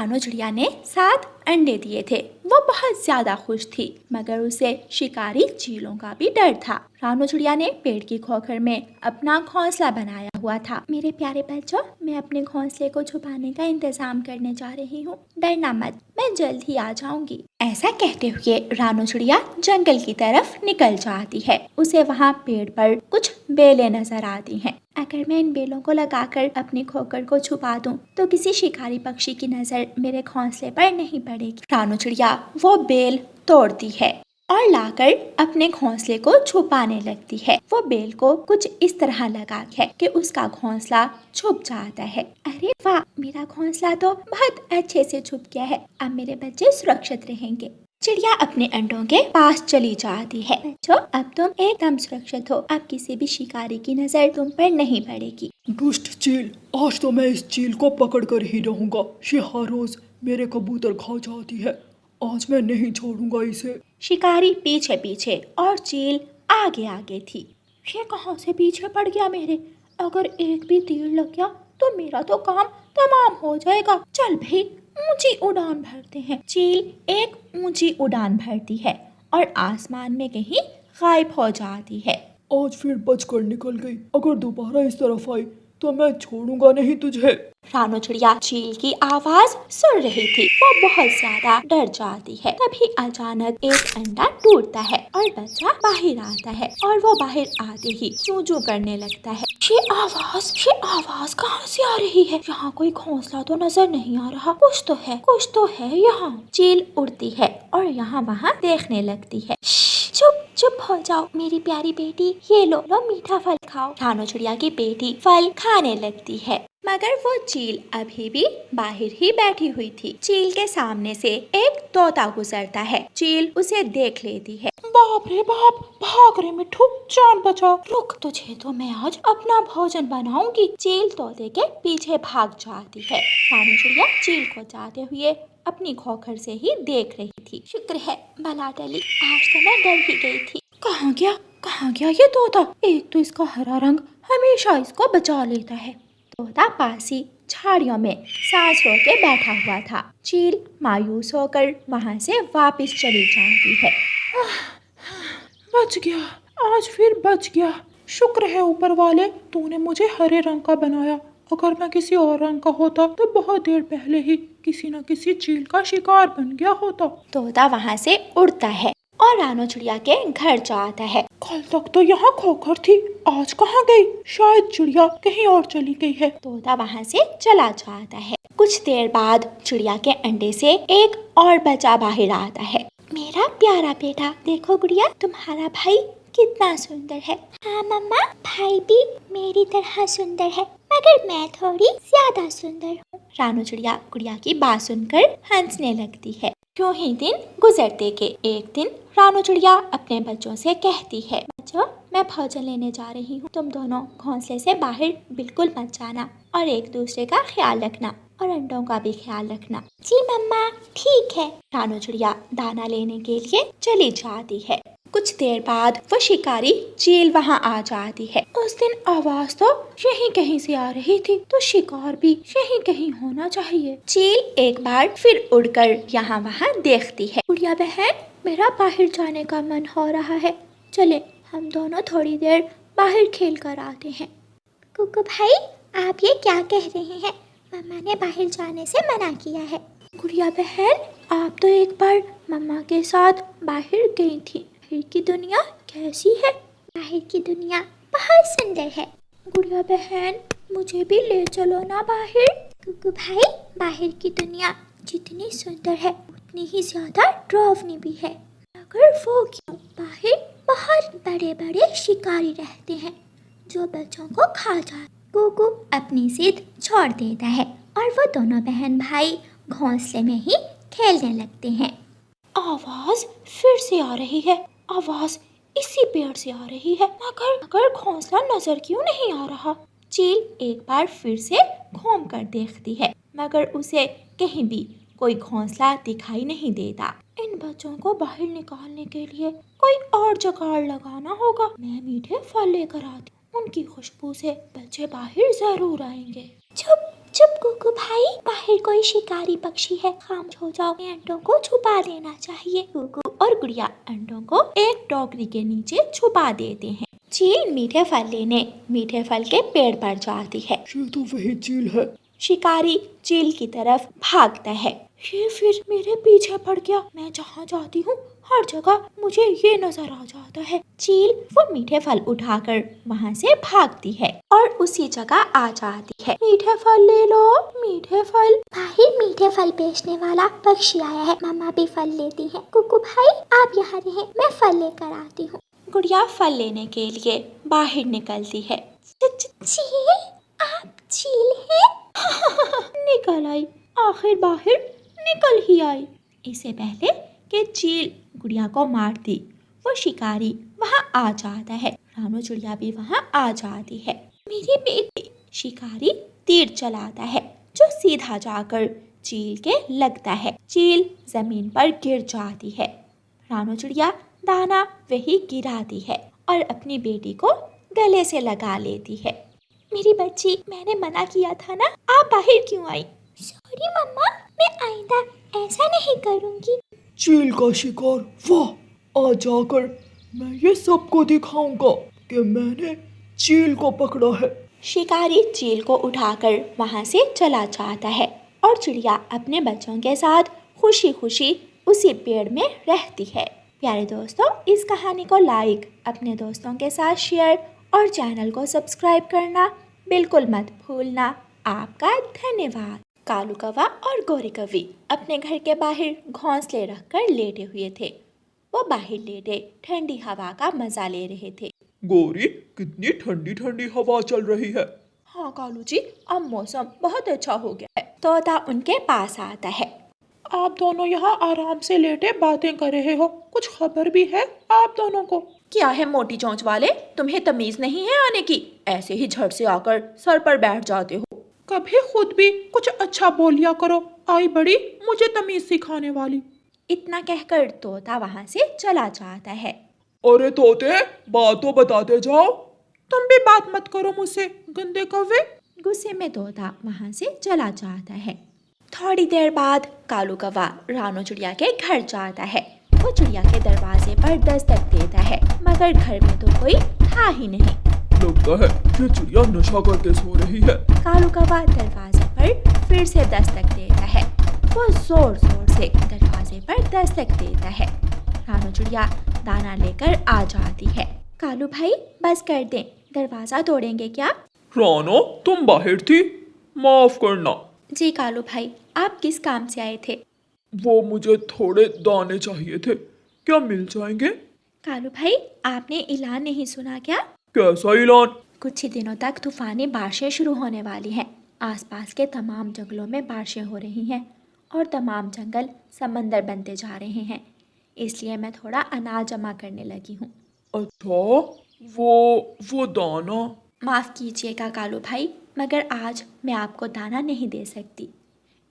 रानो चिड़िया ने 7 अंडे दिए थे। वो बहुत ज्यादा खुश थी, मगर उसे शिकारी चीलों का भी डर था। रानो चिड़िया ने पेड़ की खोखर में अपना घोंसला बनाया हुआ था। मेरे प्यारे बच्चों, मैं अपने घोंसले को छुपाने का इंतजाम करने जा रही हूँ। डरना मत, मैं जल्द ही आ जाऊंगी। ऐसा कहते हुए रानो चिड़िया जंगल की तरफ निकल जाती है। उसे वहाँ पेड़ पर कुछ बेलें नजर आती हैं। अगर मैं इन बेलों को लगाकर अपनी खोखर को छुपा दूं, तो किसी शिकारी पक्षी की नजर मेरे घोंसले पर नहीं पड़ेगी। रानो चिड़िया वो बेल तोड़ती है और लाकर अपने घोंसले को छुपाने लगती है। वो बेल को कुछ इस तरह लगा है कि उसका घोंसला छुप जाता है। अरे वाह, मेरा घोंसला तो बहुत अच्छे से छुप गया है। अब मेरे बच्चे सुरक्षित रहेंगे। चिड़िया अपने अंडों के पास चली जाती है। बच्चों, अब तुम एकदम सुरक्षित हो। अब किसी भी शिकारी की नजर तुम पर नहीं पड़ेगी। दुष्ट चील, आज तो मैं इस चील को पकड़ कर ही रहूंगा। ये हर रोज मेरे कबूतर खा जाती है। आज मैं नहीं छोड़ूंगा इसे। शिकारी पीछे पीछे और चील आगे आगे थी। ये कहाँ से पीछे पड़ गया मेरे? अगर एक भी तीर लग गया तो मेरा तो काम तमाम हो जाएगा। चल भाई, ऊंची उड़ान भरते हैं। चील एक ऊंची उड़ान भरती है और आसमान में कहीं गायब हो जाती है। आज फिर बचकर निकल गई। अगर दोबारा इस तरफ आई तो मैं छोड़ूंगा नहीं तुझे। रानो चिड़िया चील की आवाज सुन रही थी। वो बहुत ज्यादा डर जाती है। तभी अचानक एक अंडा टूटता है और बच्चा बाहर आता है और वो बाहर आते ही चू चू करने लगता है। ये आवाज कहाँ से आ रही है? यहाँ कोई घोंसला तो नजर नहीं आ रहा। कुछ तो है यहाँ। चील उड़ती है और यहाँ वहाँ देखने लगती है। चुप हो जाओ मेरी प्यारी बेटी, ये लो मीठा फल खाओ। रानो चिड़िया की बेटी फल खाने लगती है, मगर वो चील अभी भी बाहर ही बैठी हुई थी। चील के सामने से एक तोता गुजरता है। चील उसे देख लेती है। बाप रे बाप, भाग रे मिठू, जान बचा। रुक, तुझे तो मैं आज अपना भोजन बनाऊंगी। चील तोते के पीछे भाग जाती है। रानो चिड़िया चील को जाते हुए अपनी खोखर से ही देख रही थी। शुक्र है भला टली, आज तो मैं डर ही गई थी। कहाँ गया ये तोता? एक तो इसका हरा रंग हमेशा इसको बचा लेता है। तोता पासी झाड़ियों में सांस रोके बैठा हुआ था। चील मायूस होकर वहाँ से वापस चली जाती है। बच गया, आज फिर बच गया। शुक्र है ऊपर वाले, तूने मुझे हरे रंग का बनाया। अगर मैं किसी और रंग का होता तो बहुत देर पहले ही किसी न किसी चील का शिकार बन गया होता। तोता वहाँ से उड़ता है और रानो चिड़िया के घर जाता है। कल तक तो यहाँ खोखर थी, आज कहाँ गई? शायद चिड़िया कहीं और चली गई है। तोता वहाँ से चला जाता है। कुछ देर बाद चिड़िया के अंडे से एक और बच्चा बाहर आता है। मेरा प्यारा बेटा, देखो गुड़िया, तुम्हारा भाई कितना सुंदर है। हाँ मम्मा, भाई भी मेरी तरह सुंदर है, मगर मैं थोड़ी ज्यादा सुंदर हूँ। रानो चिड़िया गुड़िया की बात सुनकर हंसने लगती है। यूं ही दिन गुजरते के एक दिन रानो चिड़िया अपने बच्चों से कहती है, बच्चों, मैं भोजन लेने जा रही हूँ। तुम दोनों घोंसले से बाहर बिल्कुल मत जाना और एक दूसरे का ख्याल रखना और अंडों का भी ख्याल रखना। जी मम्मा, ठीक है। रानो चिड़िया दाना लेने के लिए चली जाती है। कुछ देर बाद वो शिकारी चील वहाँ आ जाती है। उस दिन आवाज तो यहीं कहीं से आ रही थी, तो शिकार भी यहीं कहीं होना चाहिए। चील एक बार फिर उड़कर यहाँ वहाँ देखती है। गुड़िया बहन, मेरा बाहर जाने का मन हो रहा है, चले हम दोनों थोड़ी देर बाहर खेल कर आते हैं। कुकू भाई, आप ये क्या कह रहे हैं? मम्मा ने बाहर जाने से मना किया है। गुड़िया बहन, आप तो एक बार मम्मा के साथ बाहर गई थी। बाहर की दुनिया कैसी है? बाहर की दुनिया बहुत सुंदर है। गुड़िया बहन, मुझे भी ले चलो ना बाहर। कुकू भाई, बाहर की दुनिया जितनी सुंदर है उतनी ही ज्यादा डरावनी भी है। अगर वो क्यों? बाहर बहुत बड़े बड़े शिकारी रहते हैं जो बच्चों को खा जाते। कुकू अपनी जिद छोड़ देता है और वो दोनों बहन भाई घोंसले में ही खेलने लगते हैं। आवाज फिर से आ रही है, आवाज इसी पेड़ से आ रही है, मगर घोंसला नजर क्यों नहीं आ रहा? चील एक बार फिर से घूम कर देखती है, मगर उसे कहीं भी कोई घोंसला दिखाई नहीं देता। इन बच्चों को बाहर निकालने के लिए कोई और जुगाड़ लगाना होगा। मैं मीठे फल लेकर आती हूँ, उनकी खुशबू से बच्चे बाहर जरूर आएंगे। चुप चुप कुकू भाई, बाहर कोई शिकारी पक्षी है, खामोश हो जाओ। अंडों को छुपा देना चाहिए। कुकू और गुड़िया अंडों को एक टोकरी के नीचे छुपा देते हैं। चील मीठे फल लेने मीठे फल के पेड़ पर जाती है। ये तो वही चील है। शिकारी चील की तरफ भागता है। ये फिर मेरे पीछे पड़ गया। मैं जहाँ जाती हूँ हर जगह मुझे ये नजर आ जाता है। चील वो मीठे फल उठाकर वहाँ से भागती है और उसी जगह आ जाती है। मीठे फल ले लो, मीठे फल। बाहर मीठे फल बेचने वाला पक्षी आया है। मम्मा भी फल लेती है। कुकू भाई आप यहाँ रहें, मैं फल लेकर आती हूँ। गुड़िया फल लेने के लिए बाहर निकलती है। चील, आप चील हैं? निकल आई, आखिर बाहर निकल ही आई। इससे पहले कि चील गुड़िया को मारती, वो शिकारी वहाँ आ जाता है। रानू चिड़िया भी वहाँ आ जाती है। मेरी बेटी, शिकारी तीर चलाता है जो सीधा जाकर चील के लगता है। चील जमीन पर गिर जाती है। रानू चिड़िया दाना वही गिराती है और अपनी बेटी को गले से लगा लेती है। मेरी बच्ची, मैंने मना किया था ना, आप बाहर क्यों आई? सॉरी मम्मा, मैं आइंदा ऐसा नहीं करूँगी। चील का शिकार, वाह! आज जाकर मैं ये सबको दिखाऊंगा कि मैंने चील को पकड़ा है। शिकारी चील को उठाकर वहाँ से चला जाता है और चिड़िया अपने बच्चों के साथ खुशी खुशी उसी पेड़ में रहती है। प्यारे दोस्तों, इस कहानी को लाइक, अपने दोस्तों के साथ शेयर और चैनल को सब्सक्राइब करना बिल्कुल मत भूलना। आपका धन्यवाद। कालू कौवा और गौरी कौवी अपने घर के बाहर घोंसले रखकर लेटे हुए थे। वो बाहर लेटे ठंडी हवा का मजा ले रहे थे। गौरी, कितनी ठंडी ठंडी हवा चल रही है। हाँ कालू जी, अब मौसम बहुत अच्छा हो गया है। तोता उनके पास आता है। आप दोनों यहाँ आराम से लेटे बातें कर रहे हो, कुछ खबर भी है आप दोनों को? क्या है मोटी चोंच वाले, तुम्हें तमीज नहीं है आने की? ऐसे ही झट से आकर सर पर बैठ जाते हो। कभी खुद भी कुछ अच्छा बोल लिया करो। आई बड़ी मुझे तमीज सिखाने वाली। इतना कहकर तोता वहाँ से चला जाता है। अरे तोते, बात तो बताते जाओ। तुम भी बात मत करो मुझसे, गंदे कौवे। गुस्से में तोता वहाँ से चला जाता है। थोड़ी देर बाद कालू कौवा रानू चिड़िया के घर जाता है। वो चिड़िया के दरवाजे पर दस्तक देता है, मगर घर में तो कोई था ही नहीं। लगता है ये चिड़िया नशा करके सो रही है। कालू कौवा दरवाजे पर फिर से दस्तक देता है। वो जोर जोर से दरवाजे पर दस्तक देता है। रानू चिड़िया दाना लेकर आ जाती है। कालू भाई बस कर दें, दरवाजा तोड़ेंगे क्या? रानो, तुम बाहर थी, माफ करना। जी कालू भाई, आप किस काम से आए थे? वो मुझे थोड़े दाने चाहिए थे, क्या मिल जाएंगे? कालू भाई, आपने ऐलान नहीं सुना क्या? कैसा ऐलान? कुछ ही दिनों तक तूफानी बारिशें शुरू होने वाली हैं। आसपास के तमाम जंगलों में बारिशें हो रही हैं और तमाम जंगल समंदर बनते जा रहे हैं। इसलिए मैं थोड़ा अनाज जमा करने लगी हूँ। अच्छा, वो दाना। माफ़ कीजिएगा कालू भाई, मगर आज मैं आपको दाना नहीं दे सकती।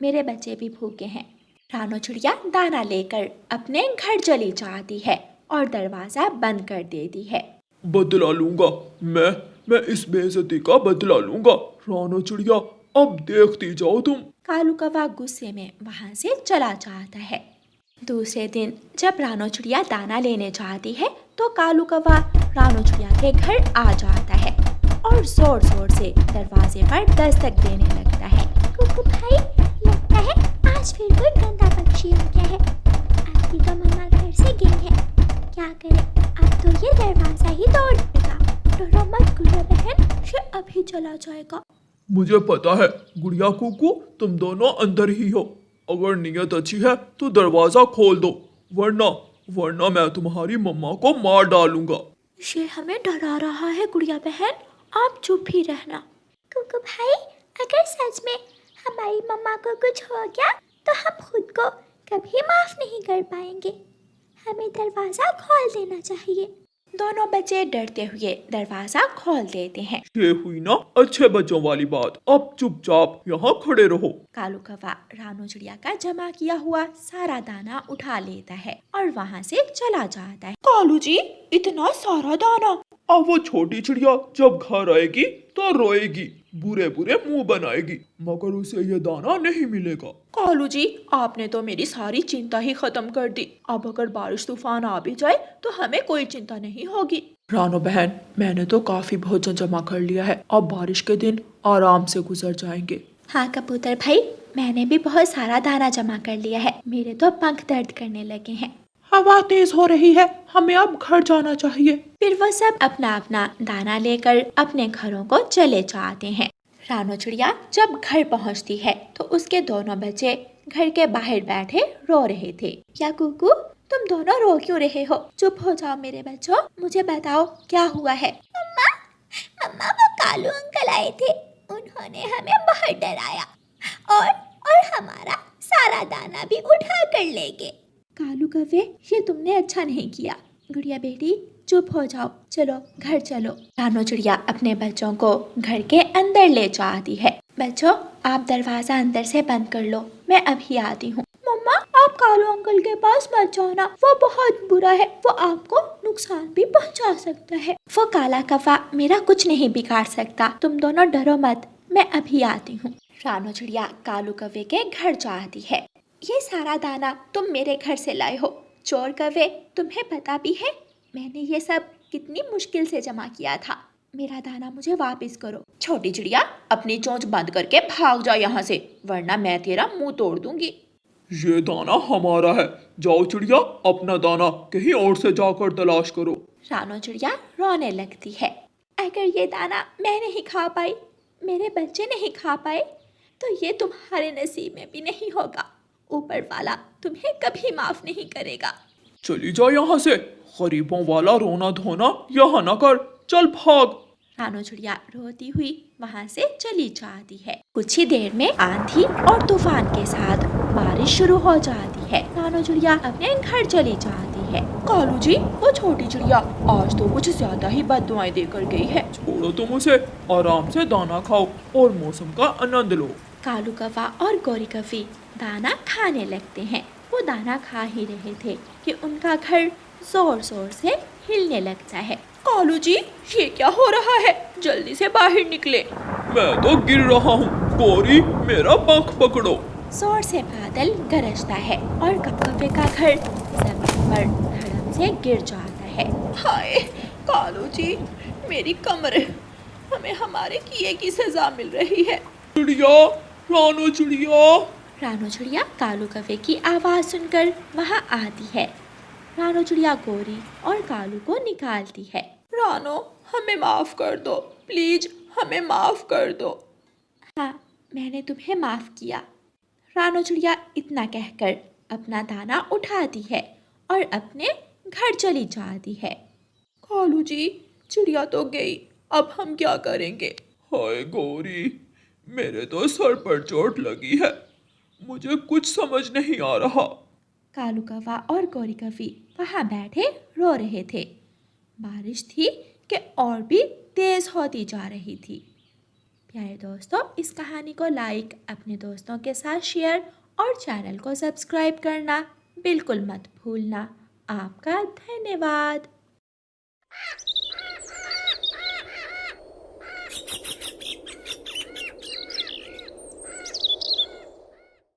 मेरे बच्चे भी भूखे हैं। रानू चिड़िया दाना लेकर अपने घर चली जाती है और दरवाज़ा बंद कर देती है। बदला लूंगा मैं इस बेइज्जती का बदला लूंगा। रानो चिड़िया, अब देखती जाओ तुम। कालू कौवा गुस्से में वहाँ से चला जाता है। दूसरे दिन जब रानू चिड़िया दाना लेने जाती है तो कालू कौवा रानू चिड़िया के घर आ जाता है और जोर जोर से दरवाजे पर दस्तक देने लगता है। कुकू भाई, लगता है आज फिर कोई गंदा पक्षी आ गया है। आपकी तो मम्मा घर से गई है। क्या करें, अब तो ये दरवाजा ही तोड़ देगा। डरो मत गुड़िया बहन, ये अभी चला जाएगा। मुझे पता है गुड़िया कुकू, तुम दोनों अंदर ही हो। अगर नीयत अच्छी है तो दरवाजा खोल दो, वरना मैं तुम्हारी मम्मा को मार डालूंगा। ये हमें डरा रहा है गुड़िया बहन, आप चुप ही रहना। कुकू भाई, अगर सच में हमारी मम्मा को कुछ हो गया तो हम खुद को कभी माफ नहीं कर पाएंगे। हमें दरवाजा खोल देना चाहिए। दोनों बच्चे डरते हुए दरवाजा खोल देते हैं। ये हुई ना अच्छे बच्चों वाली बात, अब चुपचाप यहाँ खड़े रहो। कालू कौवा रानू चिड़िया का जमा किया हुआ सारा दाना उठा लेता है और वहाँ से चला जाता है। कालू जी, इतना सारा दाना? अब वो छोटी चिड़िया जब घर आएगी तो रोएगी, बुरे बुरे मुंह बनाएगी, मगर उसे ये दाना नहीं मिलेगा। कालू जी, आपने तो मेरी सारी चिंता ही खत्म कर दी। अब अगर बारिश तूफान आ भी जाए तो हमें कोई चिंता नहीं होगी। रानो बहन, मैंने तो काफी भोजन जमा कर लिया है, अब बारिश के दिन आराम से गुजर जाएंगे। हाँ कबूतर भाई, मैंने भी बहुत सारा दाना जमा कर लिया है। मेरे तो पंख दर्द करने लगे हैं। हवा तेज हो रही है, हमें अब घर जाना चाहिए। फिर वो सब अपना अपना दाना लेकर अपने घरों को चले जाते हैं। रानो चिड़िया जब घर पहुंचती है तो उसके दोनों बच्चे घर के बाहर बैठे रो रहे थे। क्या कुकू, तुम दोनों रो क्यों रहे हो? चुप हो जाओ मेरे बच्चों, मुझे बताओ क्या हुआ है। मम्मा वो कालू अंकल आए थे, उन्होंने हमें बहुत डराया और हमारा सारा दाना भी उठा कर ले गए। कालू कव्वे, ये तुमने अच्छा नहीं किया। गुड़िया बेटी चुप हो जाओ, चलो घर चलो। रानो चिड़िया अपने बच्चों को घर के अंदर ले जाती है। बच्चों, आप दरवाजा अंदर से बंद कर लो, मैं अभी आती हूँ। मम्मा, आप कालू अंकल के पास मत जाओ ना, वो बहुत बुरा है, वो आपको नुकसान भी पहुँचा सकता है। वो काला कौवा मेरा कुछ नहीं बिगाड़ सकता, तुम दोनों डरो मत, मैं अभी आती हूँ। रानो चिड़िया कालू कौवे के घर जाती है। ये सारा दाना तुम मेरे घर से लाए हो। चोर कौवे, तुम्हें पता भी है मैंने ये सब कितनी मुश्किल से जमा किया था। मेरा दाना मुझे वापस करो। छोटी चिड़िया, अपनी चोंच बंद करके भाग जा यहाँ से, वरना मैं तेरा मुंह तोड़ दूंगी। ये दाना हमारा है, जाओ चिड़िया अपना दाना कहीं और से जाकर तलाश करो। रानो चिड़िया रोने लगती है। अगर ये दाना मैं नहीं खा पाई, मेरे बच्चे नहीं खा पाए, तो ये तुम्हारे नसीब में भी नहीं होगा। ऊपर वाला तुम्हें कभी माफ नहीं करेगा। चली जा यहाँ से, गरीबों वाला रोना धोना यहाँ न कर, चल भाग। रानो चिड़िया रोती हुई वहाँ से चली जाती है। कुछ ही देर में आंधी और तूफान के साथ बारिश शुरू हो जाती है। रानो चिड़िया अपने घर चली जाती है। कालू जी, वो छोटी चिड़िया आज तो कुछ ज्यादा ही बददुआएं देकर गई है। छोड़ो तुम उसे, आराम से दाना खाओ और मौसम का आनंद लो। कालू कौवा और गौरी कौवी दाना खाने लगते हैं। वो दाना खा ही रहे थे कि उनका घर जोर जोर से हिलने लगता है। कालू जी, ये क्या हो रहा है? जल्दी से बाहर निकले। मैं तो गिर रहा हूँ, गौरी मेरा पंख पकड़ो। जोर से बादल गरजता है और कौवे का घर जमीन पर धड़म से गिर जाता है। हाय कालू जी, मेरी कमर, हमें हमारे किए की सजा मिल रही है। चिड़िया, रानो चिड़िया। रानो चिड़िया कालू कौवे की आवाज़ सुनकर वहाँ आती है। रानो चिड़िया गौरी और कालू को निकालती है। रानो, हमें माफ़ कर दो, प्लीज हमें माफ़ कर दो। हाँ, मैंने तुम्हें माफ़ किया। रानो चिड़िया इतना कहकर अपना दाना उठाती है और अपने घर चली जाती है। कालू जी, चिड़िया तो गई, अब हम क्या करेंगे? हाय गौरी, मेरे तो सर पर चोट लगी है, मुझे कुछ समझ नहीं आ रहा। कालू कौवा और गौरी कौवी वहाँ बैठे रो रहे थे। बारिश थी कि और भी तेज होती जा रही थी। प्यारे दोस्तों, इस कहानी को लाइक, अपने दोस्तों के साथ शेयर और चैनल को सब्सक्राइब करना बिल्कुल मत भूलना। आपका धन्यवाद।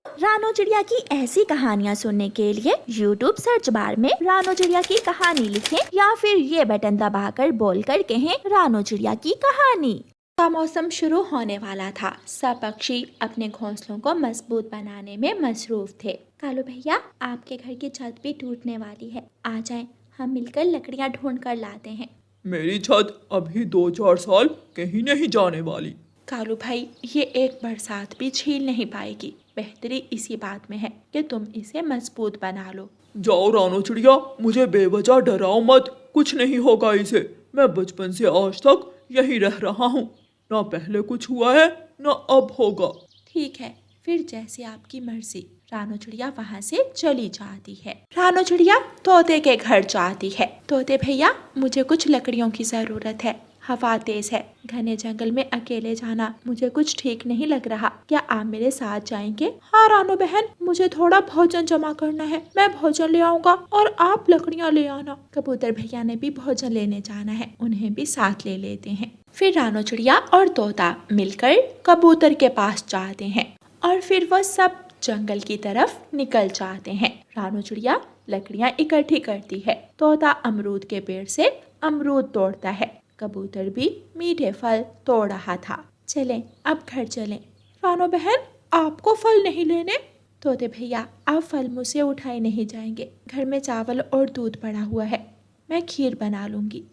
रानो चिड़िया की ऐसी कहानियाँ सुनने के लिए YouTube सर्च बार में रानो चिड़िया की कहानी लिखें या फिर ये बटन दबाकर बोलकर कहें रानो चिड़िया की कहानी। का मौसम शुरू होने वाला था। सब पक्षी अपने घोंसलों को मजबूत बनाने में मसरूफ थे। कालू भैया, आपके घर की छत भी टूटने वाली है, आ जाएं, हम मिलकर लकड़ियाँ ढूंढ कर लाते हैं। मेरी छत अभी 2-4 साल कहीं नहीं जाने वाली। कालू भाई, ये एक बरसात भी झील नहीं पाएगी। बेहतरी इसी बात में है कि तुम इसे मजबूत बना लो। जाओ रानो चिड़िया, मुझे बेवजह डराओ मत, कुछ नहीं होगा इसे। मैं बचपन से आज तक यहीं रह रहा हूँ, ना पहले कुछ हुआ है ना अब होगा। ठीक है, फिर जैसे आपकी मर्जी। रानो चिड़िया वहाँ से चली जाती है। रानो चिड़िया तोते के घर जाती है। तोते भैया, मुझे कुछ लकड़ियों की जरूरत है, हवा तेज है, घने जंगल में अकेले जाना मुझे कुछ ठीक नहीं लग रहा, क्या आप मेरे साथ जाएंगे? हाँ रानो बहन, मुझे थोड़ा भोजन जमा करना है, मैं भोजन ले आऊंगा और आप लकड़ियाँ ले आना। कबूतर भैया ने भी भोजन लेने जाना है, उन्हें भी साथ ले लेते हैं। फिर रानो चिड़िया और तोता मिलकर कबूतर के पास जाते हैं और फिर वो सब जंगल की तरफ निकल जाते हैं। रानो चिड़िया लकड़ियां इकट्ठी करती है, तोता अमरूद के पेड़ से अमरूद तोड़ता है, कबूतर भी मीठे फल तोड़ रहा था। चलें अब घर चलें। रानो बहन, आपको फल नहीं लेने? तोते भैया, आप फल मुझसे उठाए नहीं जाएंगे, घर में चावल और दूध पड़ा हुआ है, मैं खीर बना लूंगी।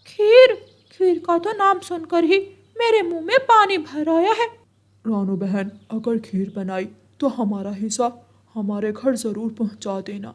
खीर? खीर का तो नाम सुनकर ही मेरे मुंह में पानी भर आया है। रानो बहन, अगर खीर बनाई तो हमारा हिस्सा हमारे घर जरूर पहुंचा देना।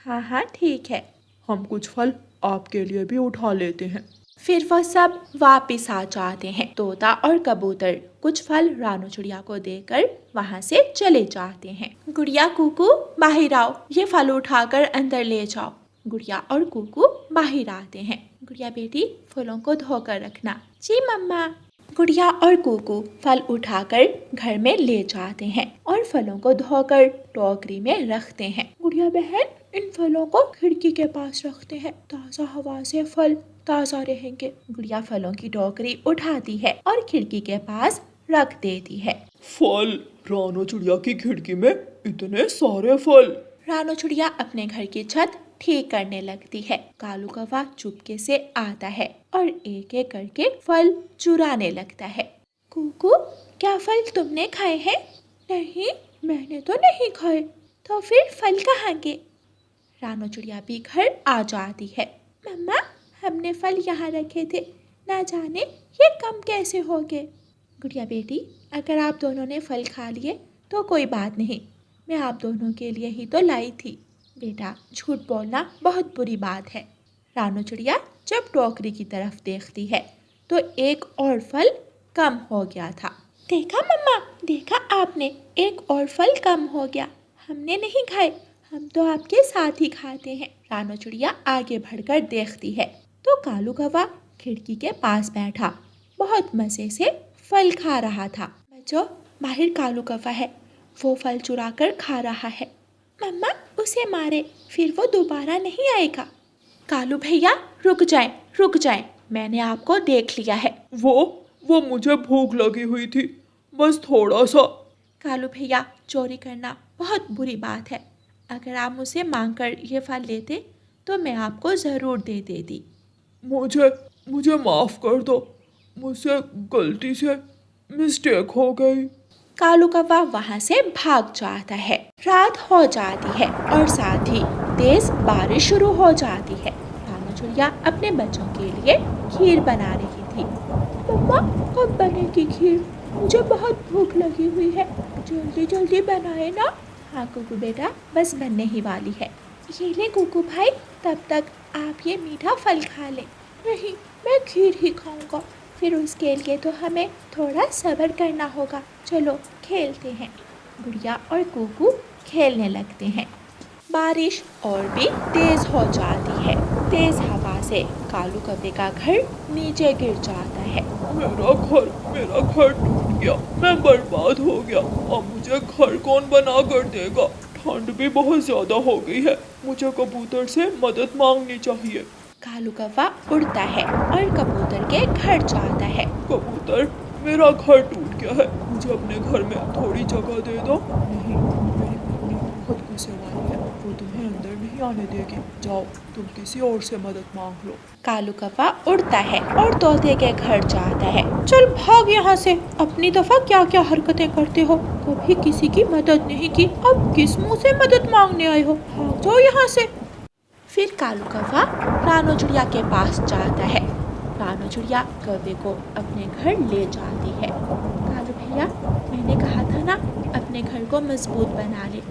हाँ हाँ ठीक है। हम कुछ फल आपके लिए भी उठा लेते हैं। फिर वह सब वापिस आ जाते हैं। तोता और कबूतर कुछ फल रानो चिड़िया को देकर वहाँ से चले जाते हैं। गुड़िया कुकू बाहर आओ, ये फल उठाकर अंदर ले जाओ। गुड़िया और कुकू बाहर आते हैं। गुड़िया बेटी, फलों को धोकर रखना। जी मम्मा। गुड़िया और कुकू फल उठाकर घर में ले जाते हैं और फलों को धोकर टोकरी में रखते हैं। गुड़िया बहन, इन फलों को खिड़की के पास रखते हैं, ताज़ा हवा से फल ताज़ा रहेंगे। गुड़िया फलों की टोकरी उठाती है और खिड़की के पास रख देती है। फल? रानो चिड़िया की खिड़की में इतने सारे फल। रानो चिड़िया अपने घर की छत ठीक करने लगती है। कालू कौवा चुपके से आता है और एक एक करके फल चुराने लगता है। कुकू, क्या फल तुमने खाए हैं? नहीं, मैंने तो नहीं खाए। तो फिर फल कहाँ गए? रानो चिड़िया भी घर आ जाती है। मम्मा, हमने फल यहाँ रखे थे, ना जाने ये कम कैसे हो गए। गुड़िया बेटी, अगर आप दोनों ने फल खा लिए तो कोई बात नहीं, मैं आप दोनों के लिए ही तो लाई थी। बेटा, झूठ बोलना बहुत बुरी बात है। रानो चिड़िया जब टोकरी की तरफ देखती है तो एक और फल कम हो गया था। देखा मम्मा, देखा आपने, एक और फल कम हो गया। हमने नहीं खाए, हम तो आपके साथ ही खाते हैं। रानो चिड़िया आगे बढ़कर देखती है तो कालू कौवा खिड़की के पास बैठा बहुत मज़े से फल खा रहा था। बच्चों, माहिर कालू कौवा है, वो फल चुरा कर खा रहा है। मम्मा, उसे मारे, फिर वो दोबारा नहीं आएगा। कालू भैया रुक जाएं, मैंने आपको देख लिया है। वो मुझे भूख लगी हुई थी, बस थोड़ा सा। कालू भैया, चोरी करना बहुत बुरी बात है। अगर आप मुझसे मांग कर ये फल लेते तो मैं आपको ज़रूर दे देती। मुझे माफ़ कर दो, मुझसे गलती से मिस्टेक हो गई। कालू कौवा वहाँ से भाग जाता है। रात हो जाती है और साथ ही तेज बारिश शुरू हो जाती है। रानो चिड़िया अपने बच्चों के लिए खीर बना रही थी। मम्मा, कब बनेगी खीर? मुझे बहुत भूख लगी हुई है, जल्दी जल्दी बनाए ना। हाँ कुकू बेटा, बस बनने ही वाली है। ये ले कुकू भाई, तब तक आप ये मीठा फल खा लें। नहीं, मैं खीर ही खाऊंगा। फिर उसके लिए तो हमें थोड़ा सब्र करना होगा। चलो खेलते हैं। गुड़िया और कुकू खेलने लगते हैं। बारिश और भी तेज हो जाती है। तेज हवा से कालू कौवे का घर नीचे गिर जाता है। मेरा घर टूट गया, मैं बर्बाद हो गया। अब मुझे घर कौन बना कर देगा? ठंड भी बहुत ज्यादा हो गई है, मुझे कबूतर से मदद मांगनी चाहिए। कालू कौवा उड़ता है और कबूतर के घर जाता है। कबूतर, मेरा घर टूट गया है, मुझे अपने घर में थोड़ी जगह दे दो। नहीं, मेरी पत्नी बहुत गुस्से वाली है, वो तुम्हें अंदर नहीं आने देगी। जाओ, तुम किसी और से मदद मांग लो। कालू कौवा उड़ता है और तोते के घर जाता है। चल भाग यहाँ से, अपनी दफा क्या क्या हरकतें करते हो। कभी किसी की मदद नहीं की, अब किस मुंह से मदद मांगने आए हो? भाग जाओ यहाँ से। फिर कालू कौवा रानो चिड़िया के पास जाता है। रानो चिड़िया कौवे को अपने घर ले जाती है। कालू भैया, मैंने कहा था ना, अपने घर को मजबूत बना ले।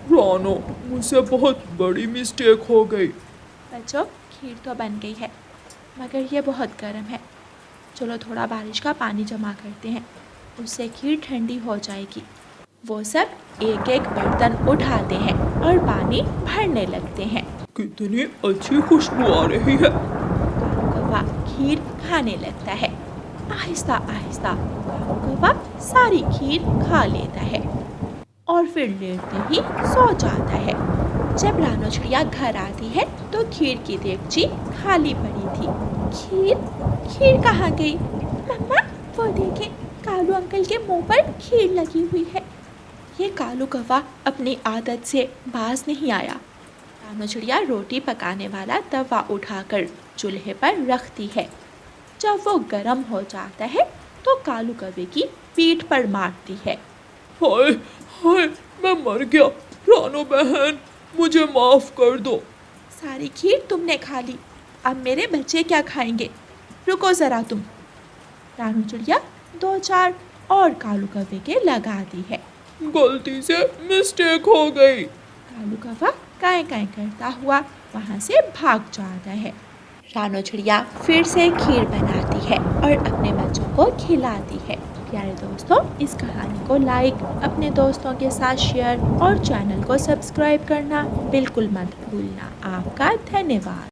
रानो, मुझसे बहुत बड़ी मिस्टेक हो गई। बच्चों, खीर तो बन गई है, मगर ये बहुत गर्म है। चलो थोड़ा बारिश का पानी जमा करते हैं, उससे खीर ठंडी हो जाएगी। वो सब एक एक बर्तन उठाते हैं और पानी भरने लगते हैं। कितनी अच्छी खुशबू आ रही है। कालू कौवा खीर खाने लगता है। आहिस्ता आहिस्ता कालू कौवा सारी खीर खा लेता है और फिर लेटते ही सो जाता है। जब रानो चिड़िया घर आती है तो खीर की देगची खाली पड़ी थी। खीर कहाँ गई? अंकल के मुंह पर खीर लगी हुई है। ये कालू कौवा अपनी आदत से बाज नहीं आया। रानू चिड़िया रोटी पकाने वाला तवा उठाकर चूल्हे पर रखती है। जब वो गर्म हो जाता है तो कालू कौवे की पीठ पर मारती है। हाय हाय, मैं मर गया। रानो बहन, मुझे माफ कर दो। सारी खीर तुमने खा ली, अब मेरे बच्चे क्या खाएंगे? रुको ज़रा तुम। रानू चिड़िया 2-4 और कालू कौवे के लगाती है। गलती से मिस्टेक हो गई। कालू कौवा काएं काएं करता हुआ वहाँ से भाग जाता है। रानू चिड़िया फिर से खीर बनाती है और अपने बच्चों को खिलाती है। प्यारे दोस्तों, इस कहानी को लाइक, अपने दोस्तों के साथ शेयर और चैनल को सब्सक्राइब करना बिल्कुल मत भूलना। आपका धन्यवाद।